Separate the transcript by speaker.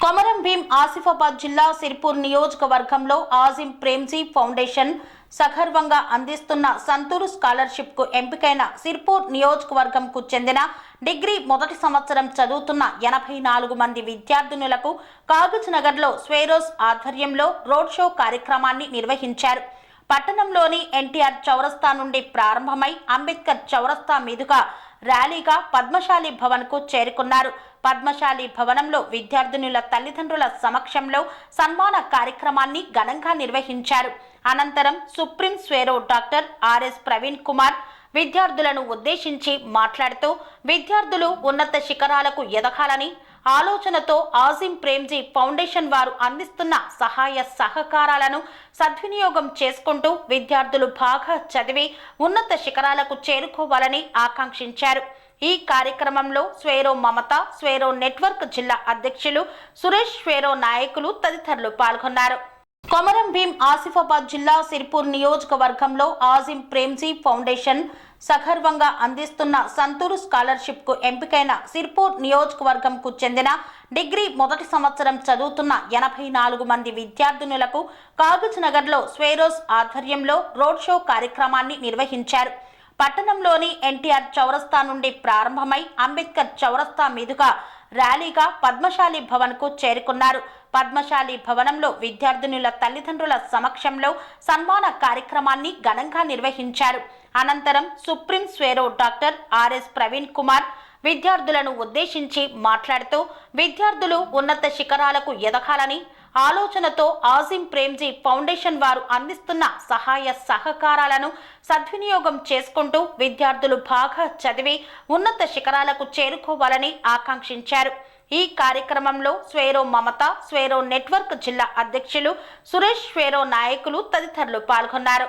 Speaker 1: కొమరం భీం ఆసిఫాబాద్ జిల్లా సిర్పూర్ నియోజకవర్గంలో ఆజిం ప్రేమ్జీ ఫౌండేషన్ సగర్వంగా అందిస్తున్న సంతూరు స్కాలర్షిప్ కు ఎంపికైన సిర్పూర్ నియోజకవర్గంకు చెందిన డిగ్రీ మొదటి సంవత్సరం చదువుతున్న 84 మంది విద్యార్థినులకు కాగజ్ నగర్లో స్వేరోస్ ఆధ్వర్యంలో రోడ్ షో కార్యక్రమాన్ని నిర్వహించారు. పట్టణంలోని ఎన్టీఆర్ చౌరస్తా నుండి ప్రారంభమై అంబేద్కర్ చౌరస్తా మీదుగా ర్యాలీగా పద్మశాలి భవన్ కు చేరుకున్నారు. పద్మశాలి భవనంలో విద్యార్థినుల తల్లిదండ్రుల సమక్షంలో సన్మాన కార్యక్రమాన్ని ఘనంగా నిర్వహించారు. అనంతరం supreme Swaero doctor RS Praveen Kumar విద్యార్థులను ఉద్దేశించి మాట్లాడుతూ విద్యార్థులు ఉన్నత శిఖరాలకు ఎదగాలని ఆలోచనతో ఆజిం ప్రేమ్జీ ఫౌండేషన్ వారు అందిస్తున్న సహాయ సహకారాలను సద్వినియోగం చేసుకుంటూ విద్యార్థులు బాగా చదివి ఉన్నత శిఖరాలకు చేరుకోవాలని ఆకాంక్షించారు. ఈ కార్యక్రమంలో స్వేరో మమత, స్వేరో నెట్వర్క్ జిల్లా అధ్యక్షులు సురేష్, స్వేరో నాయకులు తదితరులు పాల్గొన్నారు. కొమరం భీం ఆసిఫాబాద్ జిల్లా సిర్పూర్ నియోజకవర్గంలో ఆజిం ప్రేమ్జీ ఫౌండేషన్ సగర్వంగా అందిస్తున్న సంతూరు స్కాలర్షిప్ కు ఎంపికైన సిర్పూర్ నియోజకవర్గంకు చెందిన డిగ్రీ మొదటి సంవత్సరం చదువుతున్న 84 మంది విద్యార్థినులకు కాగజ్ నగర్లో స్వేరోస్ ఆధ్వర్యంలో రోడ్ షో కార్యక్రమాన్ని నిర్వహించారు. పట్టణంలోని ఎన్టీఆర్ చౌరస్తా నుండి ప్రారంభమై అంబేద్కర్ చౌరస్తా మీదుగా ర్యాలీగా పద్మశాలి భవన్ కు చేరుకున్నారు. పద్మశాలి భవనంలో విద్యార్థినుల తల్లిదండ్రుల సమక్షంలో సన్మాన కార్యక్రమాన్ని ఘనంగా నిర్వహించారు. అనంతరం supreme Swaero doctor RS Praveen Kumar విద్యార్థులను ఉద్దేశించి మాట్లాడుతూ విద్యార్థులు ఉన్నత శిఖరాలకు ఎదగాలని ఆలోచనతో ఆజిం ప్రేమ్జీ ఫౌండేషన్ వారు అందిస్తున్న సహాయ సహకారాలను సద్వినియోగం చేసుకుంటూ విద్యార్థులు బాగా చదివి ఉన్నత శిఖరాలకు చేరుకోవాలని ఆకాంక్షించారు. ఈ కార్యక్రమంలో స్వేరో మమత, స్వేరో నెట్వర్క్ జిల్లా అధ్యక్షులు సురేష్, స్వేరో నాయకులు తదితరులు పాల్గొన్నారు.